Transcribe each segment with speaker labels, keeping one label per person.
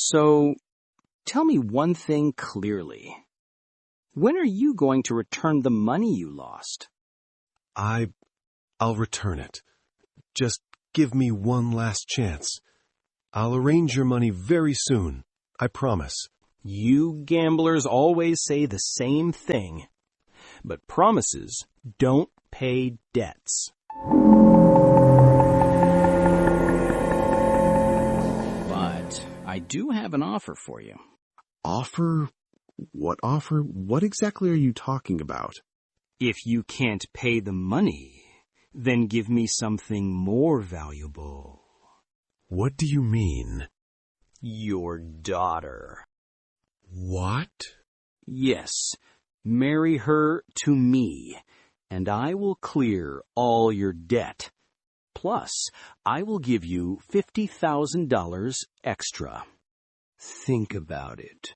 Speaker 1: So, tell me one thing clearly. When are you going to return the money you lost?
Speaker 2: I'll return it. Just give me one last chance. I'll arrange your money very soon. I promise.
Speaker 1: You gamblers always say the same thing. But promises don't pay debts. But I do have an offer for you.
Speaker 3: Offer? What offer? What exactly are you talking about?
Speaker 1: If you can't pay the money, then give me something more valuable.
Speaker 2: What do you mean?
Speaker 1: Your daughter.
Speaker 2: What?
Speaker 1: Yes, marry her to me, and I will clear all your debt. Plus, I will give you $50,000 extra. Think about it.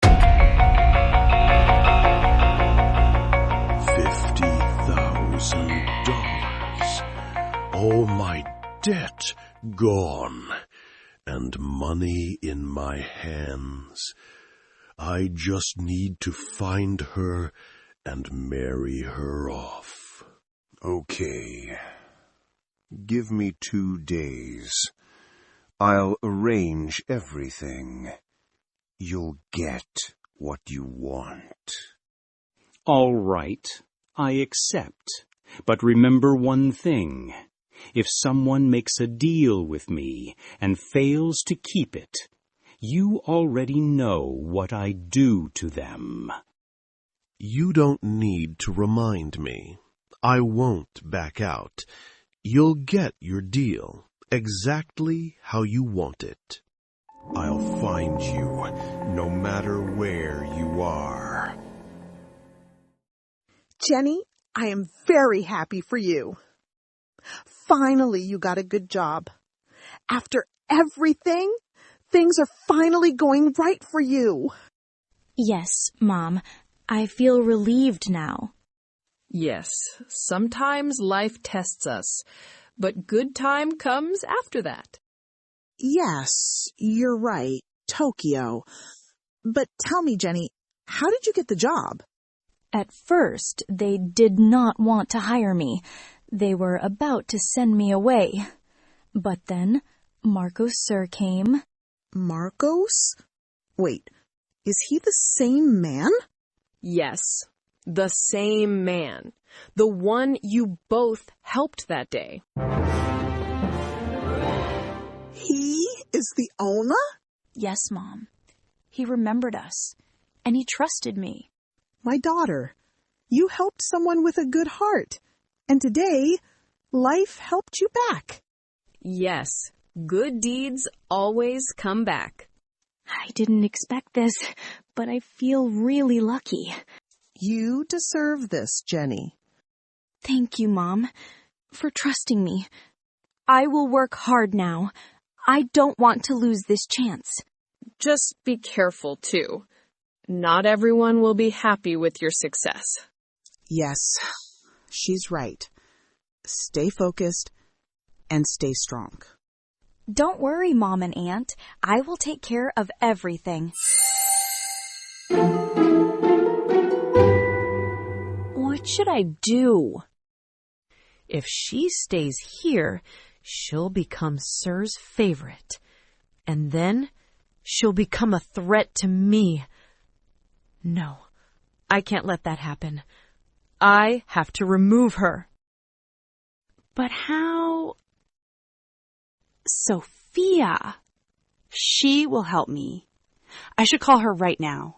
Speaker 2: $50,000. All my debt gone, and money in my hands. I just need to find her and marry her off.
Speaker 4: Okay. Give me 2 days. I'll arrange everything. You'll get what you want.
Speaker 1: All right, I accept. But remember one thing. If someone makes a deal with me and fails to keep it, you already know what I do to them.
Speaker 2: You don't need to remind me. I won't back out. You'll get your deal exactly how you want it. I'll find you no matter where you are.
Speaker 5: Jenny, I am very happy for you. Finally, you got a good job. After everything, things are finally going right for you.
Speaker 6: Yes, Mom. I feel relieved now.
Speaker 7: Yes, sometimes life tests us, but good time comes after that.
Speaker 5: Yes, you're right, Tokyo. But tell me, Jenny, how did you get the job?
Speaker 6: At first, they did not want to hire me. They were about to send me away. But then, Marcos Sir came.
Speaker 5: Marcos? Wait, is he the same man?
Speaker 7: Yes, the same man. The one you both helped that day.
Speaker 5: He is the owner?
Speaker 6: Yes, Mom. He remembered us, and he trusted me.
Speaker 5: My daughter, you helped someone with a good heart, and today, life helped you back.
Speaker 7: Yes, good deeds always come back.
Speaker 6: I didn't expect this, but I feel really lucky.
Speaker 5: You deserve this, Jenny.
Speaker 6: Thank you, Mom, for trusting me. I will work hard now. I don't want to lose this chance.
Speaker 7: Just be careful, too. Not everyone will be happy with your success.
Speaker 5: Yes, she's right. Stay focused and stay strong.
Speaker 6: Don't worry, Mom and Aunt. I will take care of everything. What should I do?
Speaker 8: If she stays here, she'll become Sir's favorite. And then she'll become a threat to me. No, I can't let that happen. I have to remove her.
Speaker 6: But how? Sophia. She will help me. I should call her right now.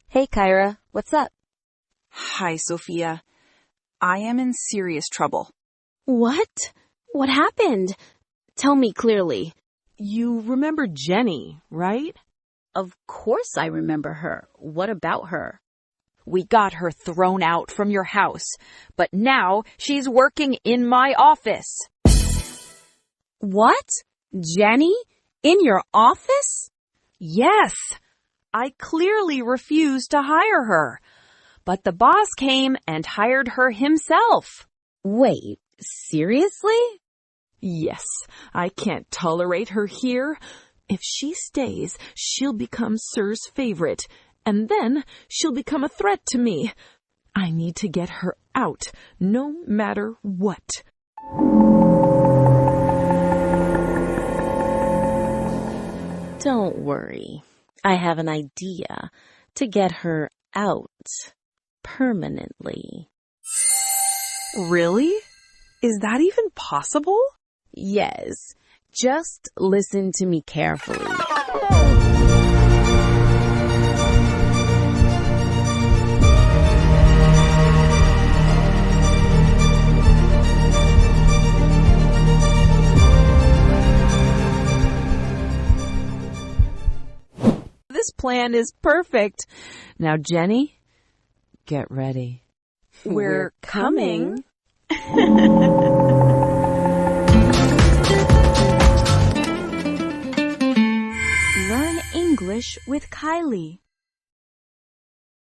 Speaker 9: Hey, Kyra, what's up?
Speaker 10: Hi, Sophia. I am in serious trouble.
Speaker 9: What? What happened? Tell me clearly.
Speaker 8: You remember Jenny, right?
Speaker 9: Of course I remember her. What about her?
Speaker 10: We got her thrown out from your house, but now she's working in my office.
Speaker 9: What? Jenny? In your office?
Speaker 10: Yes, I clearly refused to hire her, but the boss came and hired her himself.
Speaker 9: Wait, seriously?
Speaker 8: Yes, I can't tolerate her here. If she stays, she'll become Sir's favorite, and then she'll become a threat to me. I need to get her out, no matter what.
Speaker 9: Don't worry. I have an idea to get her out permanently.
Speaker 8: Really? Is that even possible?
Speaker 9: Yes, just listen to me carefully.
Speaker 8: This plan is perfect. Now, Jenny, get ready.
Speaker 9: We're coming.
Speaker 6: Learn English with Kylie.